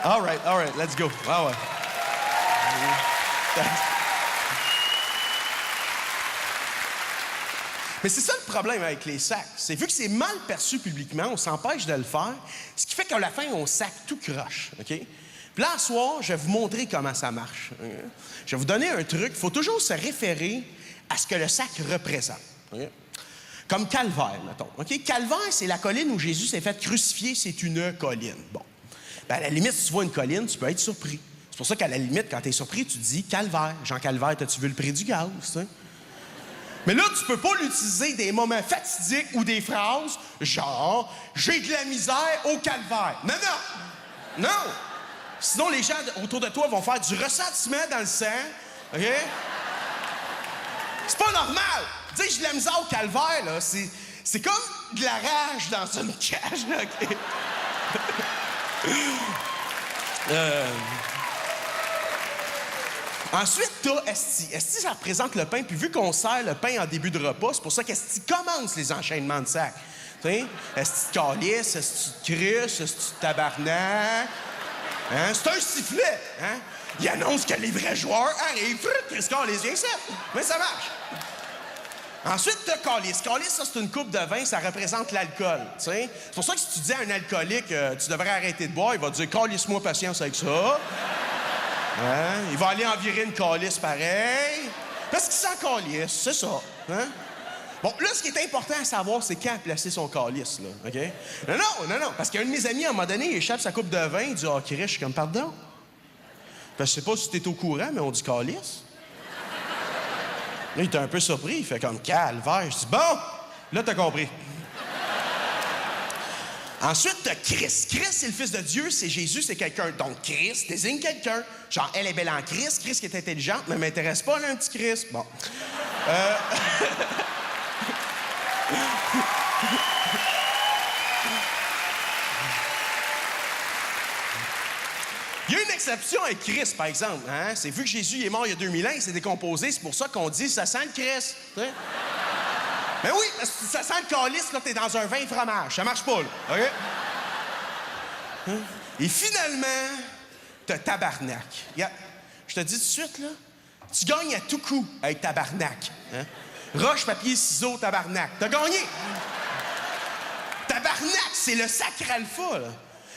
All right, let's go. Ah ouais. Mais c'est ça le problème avec les sacs. C'est vu que c'est mal perçu publiquement, on s'empêche de le faire, ce qui fait qu'à la fin, on sac tout croche, OK? Puis là, ce soir, je vais vous montrer comment ça marche. Je vais vous donner un truc. Il faut toujours se référer à ce que le sac représente. Okay? Comme Calvaire, mettons. OK? Calvaire, c'est la colline où Jésus s'est fait crucifier. C'est une colline. Bon. Ben, à la limite, si tu vois une colline, tu peux être surpris. C'est pour ça qu'à la limite, quand tu es surpris, tu dis Calvaire. Jean Calvaire, t'as-tu vu le prix du gaz? T'sais? Mais là, tu peux pas l'utiliser des moments fatidiques ou des phrases genre « J'ai de la misère au calvaire ». Non, non! Non! Sinon, les gens autour de toi vont faire du ressentiment dans le sang. OK? C'est pas normal! Dire « J'ai de la misère au calvaire », là, c'est comme de la rage dans une cage, là, OK? Ensuite, t'as esti. Esti, ça représente le pain. Puis vu qu'on sert le pain en début de repas, c'est pour ça qu'esti commence les enchaînements de sacs. Tu sais? Esti de calice, esti de cruche, esti de tabarnak. Hein? C'est un sifflet. Hein? Il annonce que les vrais joueurs arrivent. Chris Calice vient ça. Mais ça marche. Ensuite, t'as calice. Calice, ça, c'est une coupe de vin. Ça représente l'alcool. Tu sais? C'est pour ça que si tu dis à un alcoolique, tu devrais arrêter de boire, il va te dire, calisse-moi patience avec ça. Hein? Il va aller en virer une calice pareil. Parce qu'il s'en calisse, c'est ça. Hein? Bon, là, ce qui est important à savoir, c'est quand placer son calice, là. OK? Non. Parce qu'un de mes amis, à un moment donné, il échappe sa coupe de vin, il dit « Ah, Chris, je suis comme, pardon? » Parce que je sais pas si t'es au courant, mais on dit calice. Là, il était un peu surpris. Il fait comme « Calvaire. » Je dis « Bon, là, t'as compris. » Ensuite, t'as Christ. Christ, c'est le Fils de Dieu, c'est Jésus, c'est quelqu'un. Donc, Christ désigne quelqu'un. Genre, elle est belle en Christ, Christ qui est intelligente, mais m'intéresse pas, là, un petit Christ. Bon. Il y a une exception avec Christ, par exemple. Hein? C'est vu que Jésus est mort il y a 2000 ans, il s'est décomposé, c'est pour ça qu'on dit « ça sent le Christ ». Mais oui, parce que ça sent le calice, là, t'es dans un vin fromage. Ça marche pas, là. OK? Hein? Et finalement, t'as tabarnak. Regarde, je te dis tout de suite, là, tu gagnes à tout coup avec tabarnak. Hein? Roche, papier, ciseaux, tabarnak. T'as gagné! Tabarnak, c'est le sacre alpha, là.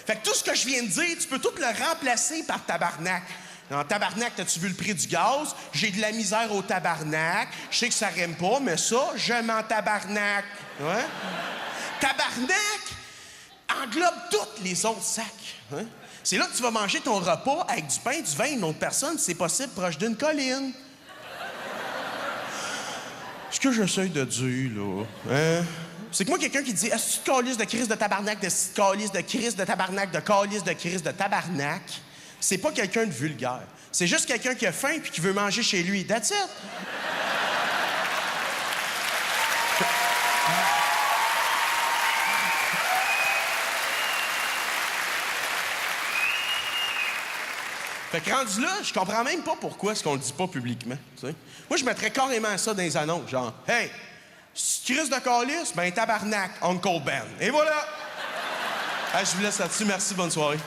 Fait que tout ce que je viens de dire, tu peux tout le remplacer par tabarnak. En tabarnak, t'as-tu vu le prix du gaz? J'ai de la misère au tabarnak. Je sais que ça rime pas, mais ça, je m'en tabarnak. Ouais? Tabarnak englobe tous les autres sacs. Hein? C'est là que tu vas manger ton repas avec du pain, du vin, une autre personne, si c'est possible, proche d'une colline. Ce que j'essaie de dire, là, hein? C'est que moi, quelqu'un qui dit « Est-ce que tu calice de crise de tabarnak, de calice de crise de tabarnak, de calice de crise de tabarnak? » C'est pas quelqu'un de vulgaire. C'est juste quelqu'un qui a faim puis qui veut manger chez lui. That's it. Fait que rendu là, je comprends même pas pourquoi est-ce qu'on le dit pas publiquement. T'sais. Moi, je mettrais carrément ça dans les annonces, genre « Hey, si tu crises de calice, ben tabarnak, Uncle Ben. » Et voilà! Je vous laisse là-dessus. Merci, bonne soirée.